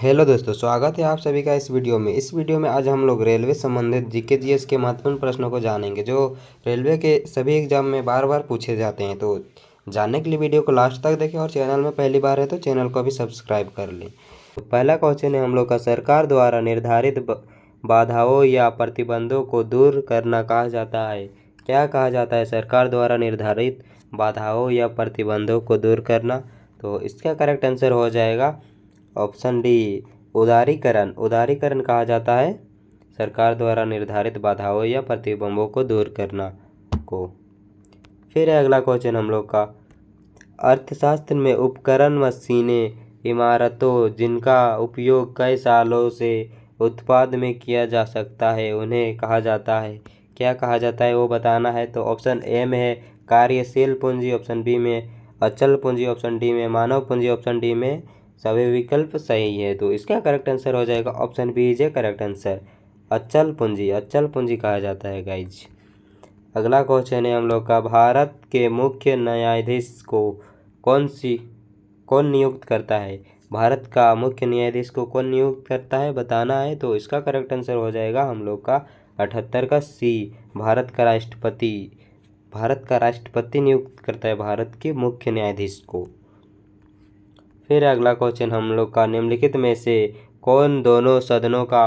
Hello दोस्तों, स्वागत है आप सभी का इस वीडियो में। इस वीडियो में आज हम लोग रेलवे संबंधित जीके जीएस के महत्वपूर्ण प्रश्नों को जानेंगे जो रेलवे के सभी एग्जाम में बार बार पूछे जाते हैं। तो जानने के लिए वीडियो को लास्ट तक देखें और चैनल में पहली बार है तो चैनल को भी सब्सक्राइब कर लें। तो पहला क्वेश्चन है हम लोग का, सरकार द्वारा निर्धारित बाधाओं या प्रतिबंधों को दूर करना कहा जाता है। क्या कहा जाता है? सरकार द्वारा निर्धारित बाधाओं या प्रतिबंधों को दूर करना। तो इसका करेक्ट आंसर हो जाएगा ऑप्शन डी, उदारीकरण। उदारीकरण कहा जाता है सरकार द्वारा निर्धारित बाधाओं या प्रतिबंधों को दूर करना को। फिर अगला क्वेश्चन हम लोग का, अर्थशास्त्र में उपकरण, मशीनें, इमारतों जिनका उपयोग कई सालों से उत्पाद में किया जा सकता है उन्हें कहा जाता है। क्या कहा जाता है वो बताना है। तो ऑप्शन ए में है कार्यशील पूंजी, ऑप्शन बी में अचल पूंजी, ऑप्शन डी में मानव पूंजी, ऑप्शन डी में सभी विकल्प सही है। तो इसका करेक्ट आंसर हो जाएगा option B is a correct answer, अचल पूंजी। अचल पूंजी कहा जाता है गाइज। अगला क्वेश्चन है हम लोग का, भारत के मुख्य न्यायाधीश को कौन नियुक्त करता है। भारत का मुख्य न्यायाधीश को कौन नियुक्त करता है बताना है। तो इसका करेक्ट आंसर हो जाएगा हम लोग का 78 का सी, भारत का राष्ट्रपति। भारत का राष्ट्रपति नियुक्त करता है भारत के मुख्य न्यायाधीश को। फिर अगला क्वेश्चन हम लोग का, निम्नलिखित में से कौन दोनों सदनों का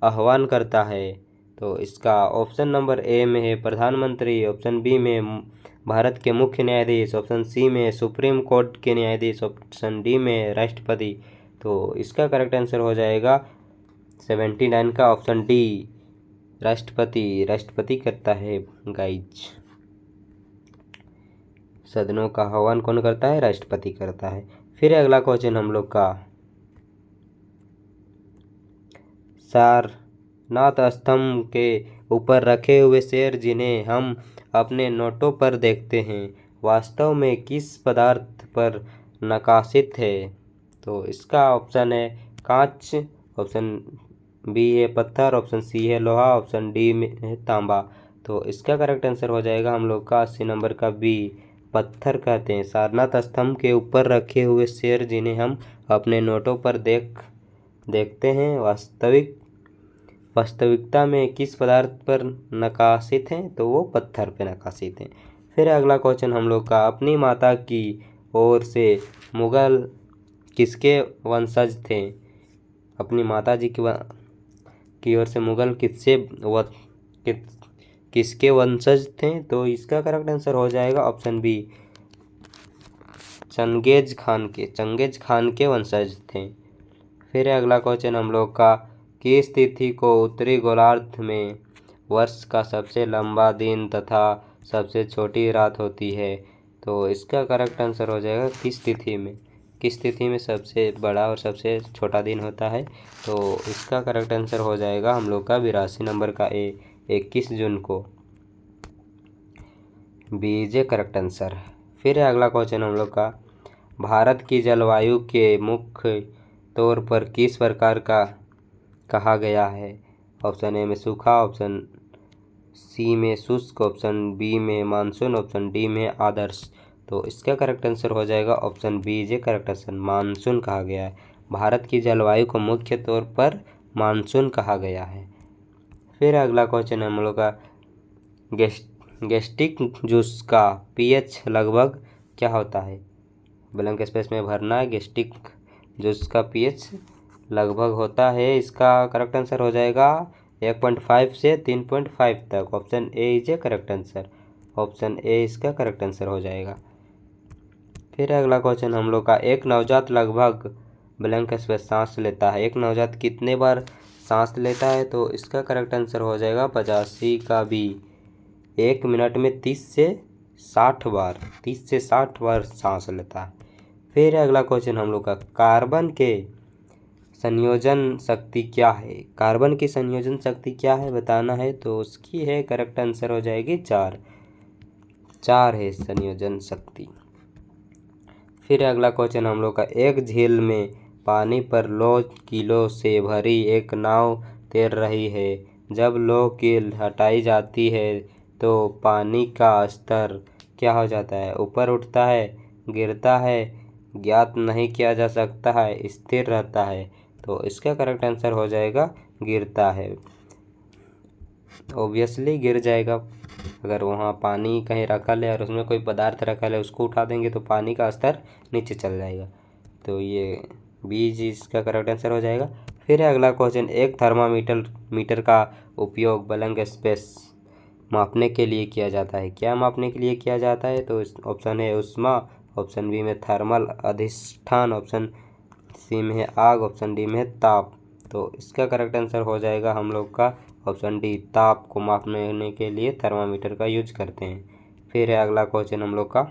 आह्वान करता है। तो इसका ऑप्शन नंबर ए में है प्रधानमंत्री, ऑप्शन बी में भारत के मुख्य न्यायाधीश, ऑप्शन सी में सुप्रीम कोर्ट के न्यायाधीश, ऑप्शन डी में राष्ट्रपति। तो इसका करेक्ट आंसर हो जाएगा 79 का ऑप्शन डी, राष्ट्रपति। राष्ट्रपति करता है गाइज। सदनों का आह्वान कौन करता है? राष्ट्रपति करता है। फिर अगला क्वेश्चन हम लोग का, सारनाथ स्तंभ के ऊपर रखे हुए शेर जिन्हें हम अपने नोटों पर देखते हैं वास्तव में किस पदार्थ पर नकाशित है। तो इसका ऑप्शन है कांच, ऑप्शन बी है पत्थर, ऑप्शन सी है लोहा, ऑप्शन डी में है तांबा। तो इसका करेक्ट आंसर हो जाएगा हम लोग का 80 नंबर का बी, पत्थर कहते हैं। सारनाथ स्तंभ के ऊपर रखे हुए शेर जिन्हें हम अपने नोटों पर देखते हैं वास्तविकता में किस पदार्थ पर नकाशित हैं। तो वो पत्थर पर नकाशित हैं। फिर अगला क्वेश्चन हम लोग का, अपनी माता की ओर से मुगल किसके वंशज थे। अपनी माता जी की ओर से मुगल किसके वंशज थे। तो इसका करेक्ट आंसर हो जाएगा ऑप्शन बी, चंगेज खान के वंशज थे। फिर अगला क्वेश्चन हम लोग का, किस तिथि को उत्तरी गोलार्ध में वर्ष का सबसे लंबा दिन तथा सबसे छोटी रात होती है। तो इसका करेक्ट आंसर हो जाएगा किस तिथि में सबसे बड़ा और सबसे छोटा दिन होता है। तो इसका करेक्ट आंसर हो जाएगा हम लोग का 82 नंबर का ए, 21 जून को। B is a correct answer. फिर अगला क्वेश्चन हम लोग का, भारत की जलवायु के मुख्य तौर पर किस प्रकार का कहा गया है। ऑप्शन ए में सूखा, ऑप्शन सी में शुष्क, ऑप्शन बी में मानसून, ऑप्शन डी में आदर्श। तो इसका करेक्ट आंसर हो जाएगा option B is a correct answer, मानसून कहा गया है। भारत की जलवायु को मुख्य तौर पर मानसून कहा गया है। फिर अगला क्वेश्चन हम लोग का, गैस्ट्रिक जूस का पीएच लगभग क्या होता है। ब्लैंक स्पेस में भरना है। गैस्ट्रिक जूस का पीएच लगभग होता है, इसका करेक्ट आंसर हो जाएगा 1.5 से 3.5 तक। Option A is a correct answer, option A इसका करेक्ट आंसर हो जाएगा। फिर अगला क्वेश्चन हम लोग का, एक नवजात लगभग ब्लैंक स्पेस सांस लेता है। एक नवजात कितने बार सांस लेता है। तो इसका करेक्ट आंसर हो जाएगा 85 का बी, 1 मिनट में 30 से 60 बार सांस लेता है। फिर अगला क्वेश्चन हम लोग का, कार्बन के संयोजन शक्ति क्या है। कार्बन की संयोजन शक्ति क्या है बताना है। तो उसकी है करेक्ट आंसर हो जाएगी 4 है संयोजन शक्ति। फिर अगला क्वेश्चन हम लोग का, एक झील में पानी पर लौह किलो से भरी एक नाव तैर रही है। जब लौह कील हटाई जाती है तो पानी का स्तर क्या हो जाता है। ऊपर उठता है, गिरता है, ज्ञात नहीं किया जा सकता है, स्थिर रहता है। तो इसका करेक्ट आंसर हो जाएगा गिरता है। ऑब्वियसली गिर जाएगा। अगर वहाँ पानी कहीं रखल है और उसमें कोई पदार्थ रखल है, उसको उठा देंगे तो पानी का स्तर नीचे चल जाएगा। तो ये बी जी इसका करेक्ट आंसर हो जाएगा। फिर है अगला क्वेश्चन, एक थर्मामीटर का उपयोग ब्लैंक स्पेस मापने के लिए किया जाता है। क्या मापने के लिए किया जाता है? तो ऑप्शन है उष्मा, ऑप्शन बी में थर्मल अधिष्ठान, ऑप्शन सी में है आग, ऑप्शन डी में है ताप। तो इसका करेक्ट आंसर हो जाएगा हम लोग का ऑप्शन डी, ताप को मापने के लिए थर्मामीटर का यूज करते हैं। फिर है अगला क्वेश्चन हम लोग का,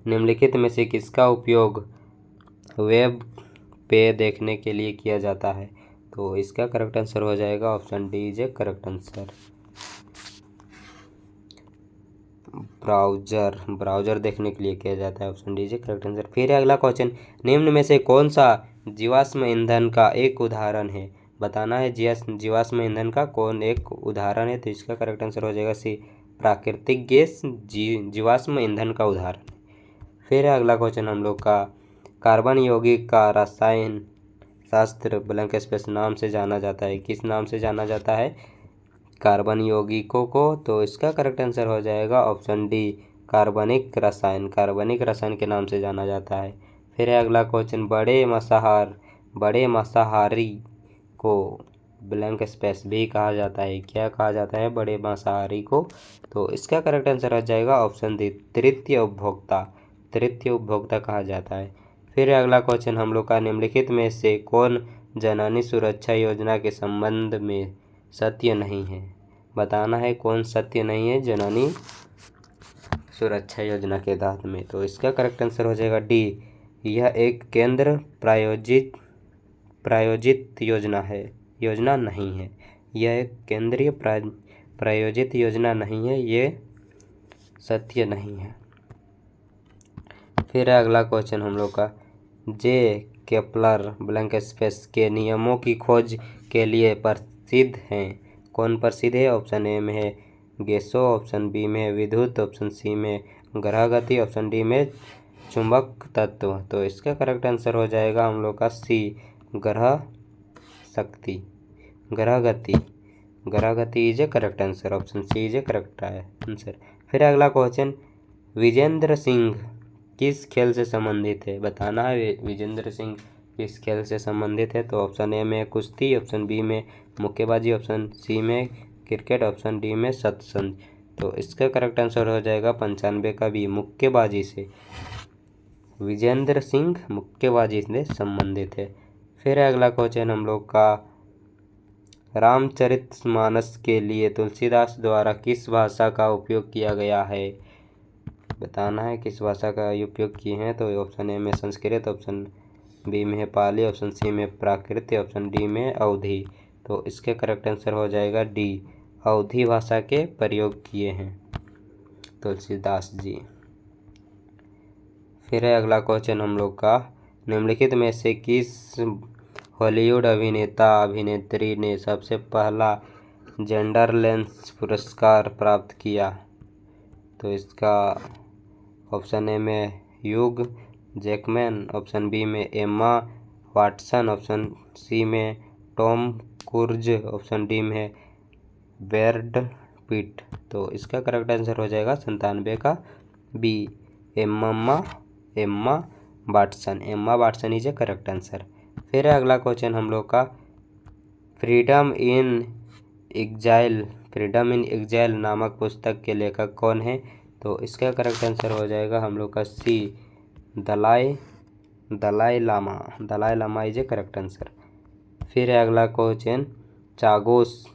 निम्नलिखित में से किसका उपयोग वेब पे देखने के लिए किया जाता है? तो इसका करेक्ट आंसर हो जाएगा option D is a correct answer, browser देखने के लिए किया जाता है, option D is a correct answer. फिर है अगला क्वेश्चन, निम्न में से कौन सा जीवाश्म ईंधन का एक उदाहरण है? बताना है जीवाश्म ईंधन का कौन एक उदाहरण है। तो इसका करेक्ट आंसर हो जाएगा सी, प्राकृतिक गैस जीवाश्म ईंधन का उदाहरण। फिर है अगला क्वेश्चन हम लोग का, कार्बन यौगिक का रसायन शास्त्र ब्लैंक स्पेस नाम से जाना जाता है। किस नाम से जाना जाता है कार्बन यौगिकों को? तो इसका करेक्ट आंसर हो जाएगा ऑप्शन डी, कार्बनिक रसायन के नाम से जाना जाता है। फिर है अगला क्वेश्चन, बड़े मांसाहारी को ब्लैंक स्पेस भी कहा जाता है। क्या कहा जाता है बड़े मांसाहारी को? तो इसका करेक्ट आंसर हो जाएगा ऑप्शन डी, तृतीय उपभोक्ता कहा जाता है। फिर है अगला क्वेश्चन हम लोग का, निम्नलिखित में से कौन जननी सुरक्षा योजना के संबंध में सत्य नहीं है? बताना है कौन सत्य नहीं है जननी सुरक्षा योजना के तहत में। तो इसका करेक्ट आंसर हो जाएगा डी, यह एक केंद्र प्रायोजित योजना नहीं है। यह एक केंद्रीय प्रायोजित योजना नहीं है, ये सत्य नहीं है। फिर है अगला क्वेश्चन हम लोग का, जे केपलर ब्लैंक स्पेस के नियमों की खोज के लिए प्रसिद्ध हैं। कौन प्रसिद्ध है? ऑप्शन ए में है गैसों, ऑप्शन बी में है विद्युत, ऑप्शन सी में ग्रह गति, ऑप्शन डी में चुंबक तत्व। तो इसका करेक्ट आंसर हो जाएगा हम लोग का सी, ग्रह गति is a correct answer, option C is a correct answer. फिर अगला क्वेश्चन, विजेंद्र सिंह किस खेल से संबंधित है? बताना है विजेंद्र सिंह किस खेल से संबंधित है। तो ऑप्शन ए में कुश्ती, ऑप्शन बी में मुक्केबाजी, ऑप्शन सी में क्रिकेट, ऑप्शन डी में शतरंज। तो इसका करेक्ट आंसर हो जाएगा 95 का बी, मुक्केबाजी से। विजेंद्र सिंह मुक्केबाजी से संबंधित है। फिर अगला क्वेश्चन हम लोग का, रामचरितमानस के लिए तुलसीदास द्वारा किस भाषा का उपयोग किया गया है? बताना है किस भाषा का उपयोग किए हैं। तो ऑप्शन ए में संस्कृत, ऑप्शन बी में है पाली, ऑप्शन सी में प्राकृत, ऑप्शन डी में अवधी। तो इसके करेक्ट आंसर हो जाएगा डी, अवधी भाषा के प्रयोग किए हैं तुलसीदास जी। फिर है अगला क्वेश्चन हम लोग का, निम्नलिखित में से किस हॉलीवुड अभिनेत्री ने सबसे पहला जेंडरलेस पुरस्कार प्राप्त किया? तो इसका ऑप्शन ए में ह्यूग जैकमैन, ऑप्शन बी में एम्मा वाटसन, ऑप्शन सी में टॉम क्रूज, ऑप्शन डी में ब्रैड पिट। तो इसका करेक्ट आंसर हो जाएगा 97 का B, Emma Watson is a correct answer. फिर है अगला क्वेश्चन हम लोग का, फ्रीडम इन एग्जाइल नामक पुस्तक के लेखक कौन है? तो इसका करेक्ट आंसर हो जाएगा हम लोग का C, Dalai Lama is a correct answer. फिर है अगला क्वेश्चन, चागोस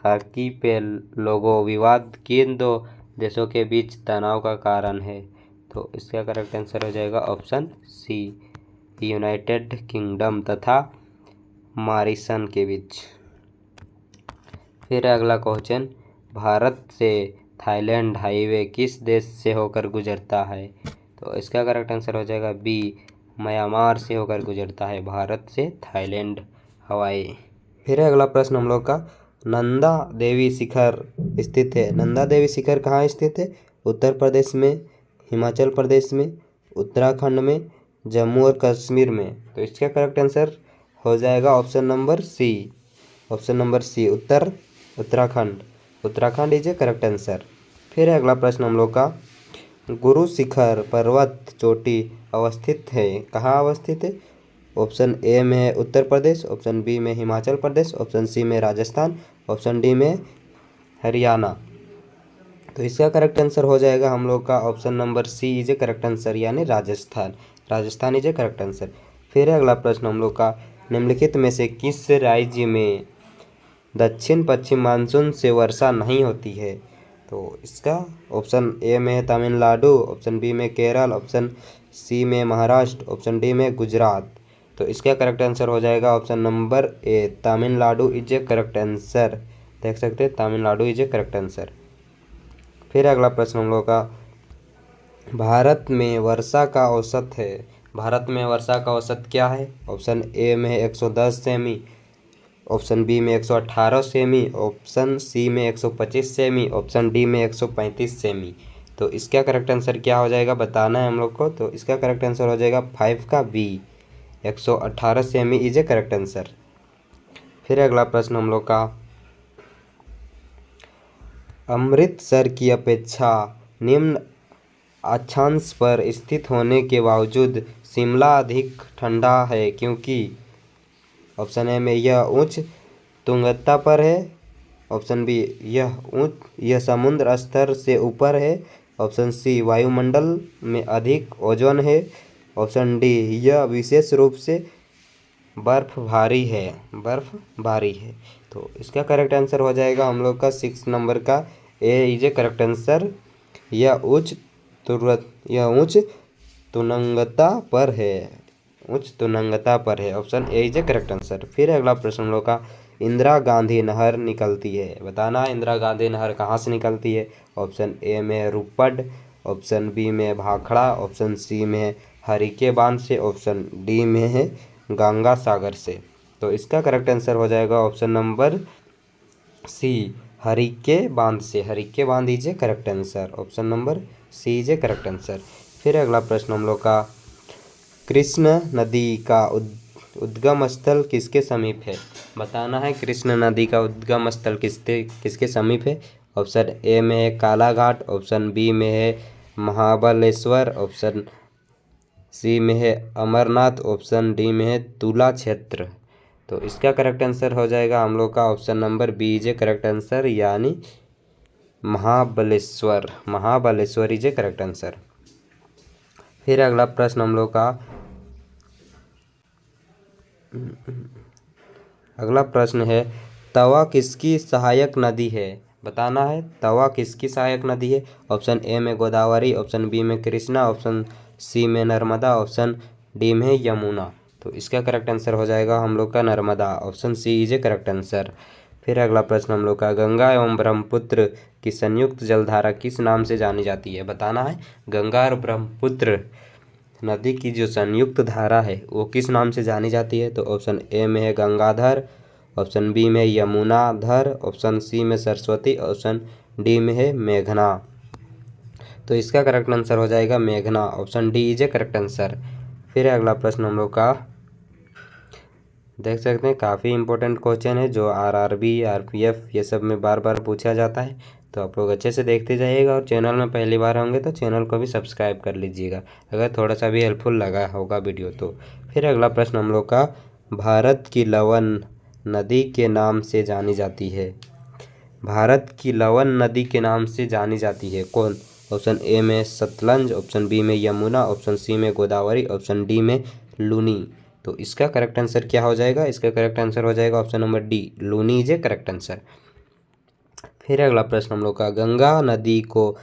आर्कीपेलागो विवाद किन दो देशों के बीच तनाव का कारण है? तो इसका करेक्ट आंसर हो जाएगा ऑप्शन सी, यूनाइटेड किंगडम तथा मॉरिशस के बीच। फिर अगला क्वेश्चन, भारत से थाईलैंड हाईवे किस देश से होकर गुजरता है? तो इसका करेक्ट आंसर हो जाएगा बी, म्यांमार से होकर गुजरता है भारत से थाईलैंड हवाई। फिर अगला प्रश्न हम लोग का, नंदा देवी शिखर स्थित है। नंदा देवी शिखर कहाँ स्थित है? उत्तर प्रदेश में, हिमाचल प्रदेश में, उत्तराखंड में, जम्मू और कश्मीर में। तो इसका करेक्ट आंसर हो जाएगा option number C. Option number C Uttarakhand. Uttarakhand is a correct answer. फिर अगला प्रश्न हम लोग का, गुरु शिखर पर्वत चोटी अवस्थित है, कहाँ अवस्थित है? ऑप्शन ए में है उत्तर प्रदेश, ऑप्शन बी में हिमाचल प्रदेश, ऑप्शन सी में राजस्थान, ऑप्शन डी में हरियाणा। तो इसका करेक्ट आंसर हो जाएगा हम लोग का option number C is a correct answer, यानी Rajasthan. Rajasthan is a correct answer. फिर अगला प्रश्न हम लोग का, निम्नलिखित में से किस राज्य में दक्षिण पश्चिम मानसून से वर्षा नहीं होती है? तो इसका ऑप्शन ए में है तमिलनाडु, ऑप्शन बी में केरल, ऑप्शन सी में महाराष्ट्र, ऑप्शन डी में गुजरात। तो इसका करेक्ट आंसर हो जाएगा option number A, Tamil Nadu is a correct answer. देख सकते हैं, Tamil Nadu is a correct answer. फिर अगला प्रश्न हम लोग का, भारत में वर्षा का औसत है, भारत में वर्षा का औसत क्या है? ऑप्शन ए में 110 सेमी, ऑप्शन बी में 118 सेमी, ऑप्शन सी में 125 सेमी, ऑप्शन डी में 135 सेमी। तो इसका करेक्ट आंसर क्या हो जाएगा, बताना है हम लोग को। तो इसका करेक्ट आंसर हो जाएगा 5 का बी, 118 सेमी इज ए करेक्ट आंसर। फिर अगला प्रश्न हम लोग का, अमृतसर की अपेक्षा निम्न अक्षांश पर स्थित होने के बावजूद शिमला अधिक ठंडा है क्योंकि? ऑप्शन ए में यह उच्च तुंगता पर है, ऑप्शन बी यह समुद्र स्तर से ऊपर है, ऑप्शन सी वायुमंडल में अधिक ओजोन है, ऑप्शन डी यह विशेष रूप से बर्फ भारी है। तो इसका करेक्ट आंसर हो जाएगा हम लोग का 6 नंबर का ए इज ए करेक्ट आंसर। यह उच्च तुनंगता पर है, option A is a correct answer. फिर अगला प्रश्न हम लोग का, इंदिरा गांधी नहर निकलती है, बताना इंदिरा गांधी नहर कहाँ से निकलती है? ऑप्शन ए में रूपड, ऑप्शन बी में भाखड़ा, ऑप्शन सी में हरिके बांध से, ऑप्शन डी में है गंगा सागर से। तो इसका करेक्ट आंसर हो जाएगा ऑप्शन नंबर सी, हरिके बांध से। हरिके बांध is a correct answer, option number C is a correct answer. फिर अगला प्रश्न हम लोग का, कृष्ण नदी का उद्गम स्थल किसके समीप है? बताना है कृष्ण नदी का उद्गम स्थल किसके समीप है? ऑप्शन ए में है कालाघाट, ऑप्शन बी में है महाबलेश्वर, ऑप्शन सी में है अमरनाथ, ऑप्शन डी में है तुला क्षेत्र। तो इसका करेक्ट आंसर हो जाएगा हम लोग का option number B is a correct answer, यानी Mahabaleshwar is a correct answer. फिर अगला प्रश्न हम लोग का, अगला प्रश्न है, तवा किसकी सहायक नदी है? बताना है तवा किसकी सहायक नदी है? ऑप्शन ए में गोदावरी, ऑप्शन बी में कृष्णा, ऑप्शन सी में नर्मदा, ऑप्शन डी में यमुना। तो इसका करेक्ट आंसर हो जाएगा हम लोग का Narmada, option C is a correct answer. फिर अगला प्रश्न हम लोग का, गंगा एवं ब्रह्मपुत्र की संयुक्त जलधारा किस नाम से जानी जाती है? बताना है गंगा और ब्रह्मपुत्र नदी की जो संयुक्त धारा है वो किस नाम से जानी जाती है? तो ऑप्शन ए में है गंगाधर, ऑप्शन बी में यमुनाधर, ऑप्शन सी में सरस्वती, ऑप्शन डी में है मेघना। तो इसका करेक्ट आंसर हो जाएगा मेघना, option D is a correct answer. फिर अगला प्रश्न हम लोग का, देख सकते हैं काफ़ी इंपॉर्टेंट क्वेश्चन है जो आरआरबी आरपीएफ ये सब में बार बार पूछा जाता है। तो आप लोग अच्छे से देखते जाइएगा और चैनल में पहली बार होंगे तो चैनल को भी सब्सक्राइब कर लीजिएगा अगर थोड़ा सा भी हेल्पफुल लगा होगा वीडियो तो। फिर अगला प्रश्न हम लोग का, भारत की लवन नदी के नाम से जानी जाती है? भारत की लवन नदी के नाम से जानी जाती है कौन? ऑप्शन ए में सतलज, ऑप्शन बी में यमुना, ऑप्शन सी में गोदावरी, ऑप्शन डी में लूनी। तो इसका करेक्ट आंसर क्या हो जाएगा? इसका करेक्ट आंसर हो जाएगा option number D, Luni is a correct answer. फिर अगला प्रश्न हम लोग का, गंगा नदी को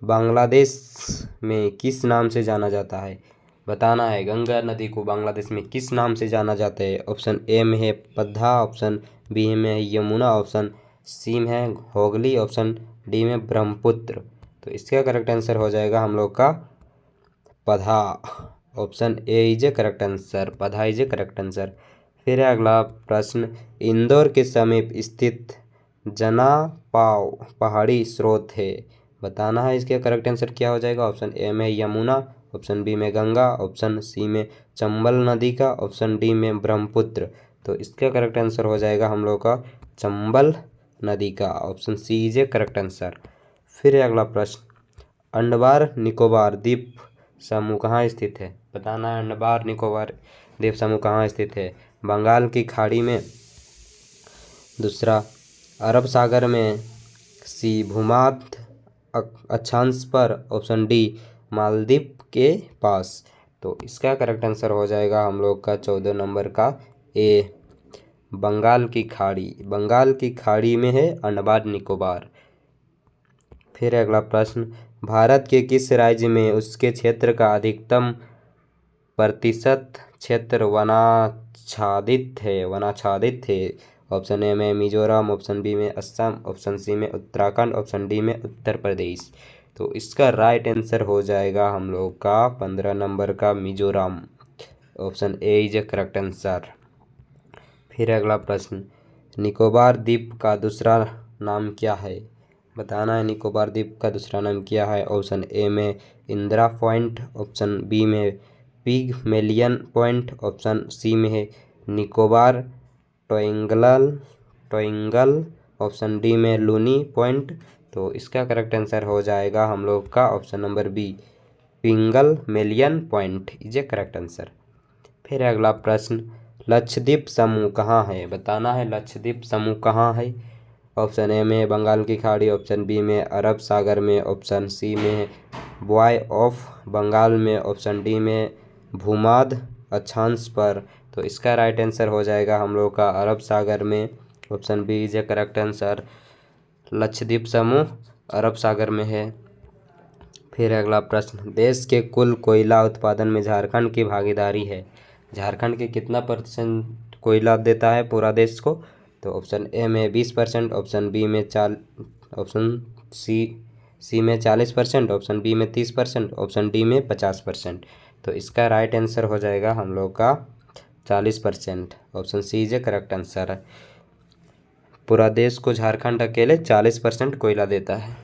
बांग्लादेश में किस नाम से जाना जाता है? बताना है गंगा नदी को बांग्लादेश में किस नाम से जाना जाता है? ऑप्शन ए में है पद्मा, ऑप्शन बी में है यमुना, ऑप्शन सी में है होगली, ऑप्शन डी में ब्रह्मपुत्र। तो इसका करेक्ट आंसर हो जाएगा हम लोग का Padma, option A is a correct answer, Padma is a correct answer. फिर अगला प्रश्न, इंदौर के समीप स्थित जनापाव पहाड़ी स्रोत है? बताना है इसके करेक्ट आंसर क्या हो जाएगा? ऑप्शन ए में यमुना, ऑप्शन बी में गंगा, ऑप्शन सी में चंबल नदी का, ऑप्शन डी में ब्रह्मपुत्र। तो इसका करेक्ट आंसर हो जाएगा हम लोग का चंबल नदी का, option C is a correct answer. फिर अगला प्रश्न, अंडमान निकोबार द्वीप समूह कहाँ स्थित है? बताना है अंडमान निकोबार द्वीप समूह कहाँ स्थित है? बंगाल की खाड़ी में, दूसरा अरब सागर में, सी भूमध्य अक्षांश पर, ऑप्शन डी मालदीव के पास। तो इसका करेक्ट आंसर हो जाएगा हम लोग का 14 नंबर का ए, बंगाल की खाड़ी। बंगाल की खाड़ी में है अंडमान निकोबार। फिर अगला प्रश्न, भारत के किस राज्य में उसके क्षेत्र का अधिकतम प्रतिशत क्षेत्र वनाच्छादित है? ऑप्शन ए में मिजोरम, ऑप्शन बी में असम, ऑप्शन सी में उत्तराखंड, ऑप्शन डी में उत्तर प्रदेश। तो इसका राइट आंसर हो जाएगा हम लोग का 15 नंबर का Mizoram, option A is a correct answer. फिर अगला प्रश्न, निकोबार द्वीप का दूसरा नाम क्या है? बताना है निकोबार द्वीप का दूसरा नाम क्या है? ऑप्शन ए में इंदिरा पॉइंट, ऑप्शन बी में पिगमेलियन पॉइंट, ऑप्शन सी में है निकोबार ट्रायंगल, ऑप्शन डी में लूनी पॉइंट। तो इसका करेक्ट आंसर हो जाएगा हम लोग का option number B, Pygmalion point is a correct answer. फिर अगला प्रश्न, लक्षद्वीप समूह कहाँ है? बताना है लक्षद्वीप समूह कहाँ है? ऑप्शन ए में बंगाल की खाड़ी, ऑप्शन बी में अरब सागर में, ऑप्शन सी में बॉय ऑफ बंगाल में, ऑप्शन डी में भूमध्य अक्षांश पर। तो इसका राइट आंसर हो जाएगा हम लोग का अरब सागर में, option B is a correct answer. Lakshadweep समूह अरब सागर में है। फिर अगला प्रश्न, देश के कुल कोयला उत्पादन में झारखंड की भागीदारी है? झारखंड के कितना परसेंट कोयला देता है पूरा देश को? तो ऑप्शन ए में 20%, ऑप्शन बी में ऑप्शन सी में 40%, ऑप्शन बी में 30%, ऑप्शन डी में 50%। तो इसका राइट आंसर हो जाएगा हम लोग का 40%, option C is a correct answer है। पूरा देश को झारखंड अकेले 40% कोयला देता है।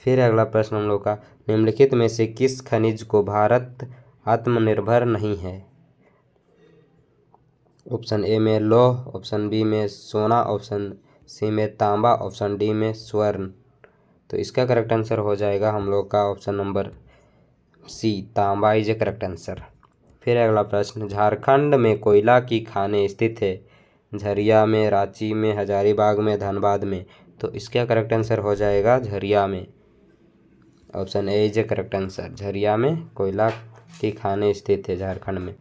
फिर अगला प्रश्न हम लोग का, निम्नलिखित में से किस खनिज को भारत आत्मनिर्भर नहीं है? ऑप्शन ए में लौह, ऑप्शन बी में सोना, ऑप्शन सी में तांबा, ऑप्शन डी में स्वर्ण। तो इसका करेक्ट आंसर हो जाएगा हम लोग का ऑप्शन नंबर सी, तांबा इज ए करेक्ट आंसर। फिर अगला प्रश्न, झारखंड में कोयला की खानें स्थित है? झरिया में, रांची में, हजारीबाग में, धनबाद में। तो इसका करेक्ट आंसर हो जाएगा झरिया में, option A is a correct answer. Jharia में कोयला की खानें स्थित है झारखंड में।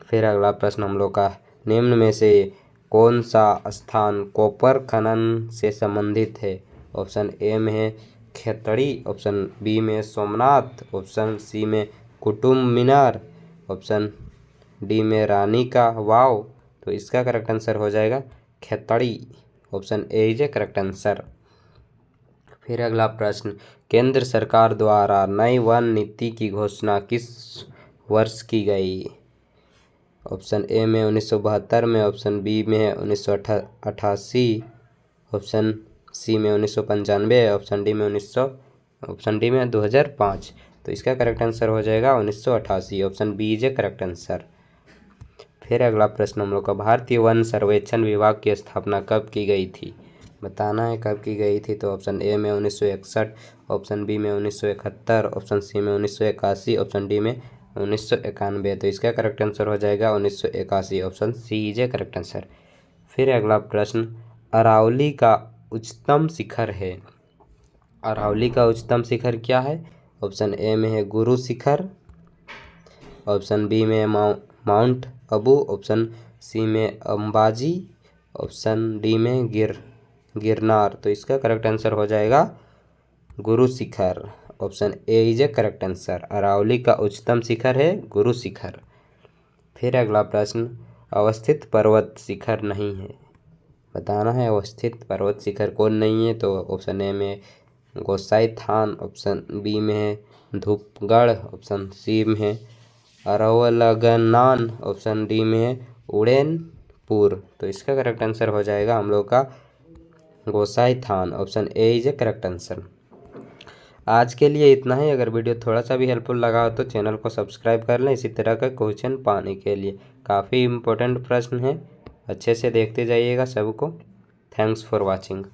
फिर अगला प्रश्न हम लोग का, निम्न में से कौन सा स्थान कॉपर खनन से संबंधित है? ऑप्शन ए में है खेतड़ी, ऑप्शन बी में सोमनाथ, ऑप्शन सी में कुतुब मीनार, ऑप्शन डी में रानी का वाव। तो इसका करेक्ट आंसर हो जाएगा Khetri, option A is a correct answer. फिर अगला प्रश्न, केंद्र सरकार द्वारा नई वन नीति की घोषणा किस वर्ष की गई? ऑप्शन ए में 1972 में, ऑप्शन बी में है 1988, ऑप्शन सी में 1995, ऑप्शन डी में 2005। तो इसका करेक्ट आंसर हो जाएगा 1988, option B is a correct answer. फिर अगला प्रश्न हम लोग का, भारतीय वन सर्वेक्षण विभाग की स्थापना कब की गई थी? बताना है कब की गई थी। तो ऑप्शन ए में 1961, ऑप्शन बी में 1971, ऑप्शन सी में 1981, ऑप्शन डी में 1991। तो इसका करेक्ट आंसर हो जाएगा 1981, option C is a correct answer. फिर अगला प्रश्न, अरावली का उच्चतम शिखर है? अरावली का उच्चतम शिखर क्या है? ऑप्शन ए में है गुरु शिखर, ऑप्शन बी में माउंट अबू, ऑप्शन सी में अंबाजी, ऑप्शन डी में गिरनार। तो इसका करेक्ट आंसर हो जाएगा Guru Shikhar, option A is a correct answer. Aravali का उच्चतम शिखर है गुरु शिखर। फिर अगला प्रश्न, अवस्थित पर्वत शिखर नहीं है? बताना है अवस्थित पर्वत शिखर कौन नहीं है। तो ऑप्शन ए में गोसाई थान, ऑप्शन बी में है धूपगढ़, ऑप्शन सी में है अरवलगनान, ऑप्शन डी में है उड़ैनपुर। तो इसका करेक्ट आंसर हो जाएगा हम लोग का Gosainthan, option A is a correct answer. आज के लिए इतना ही। अगर वीडियो थोड़ा सा भी हेल्पफुल लगा हो तो चैनल को सब्सक्राइब कर लें इसी तरह का क्वेश्चन पाने के लिए। काफ़ी इम्पोर्टेंट प्रश्न है, अच्छे से देखते जाइएगा सबको। Thanks for watching.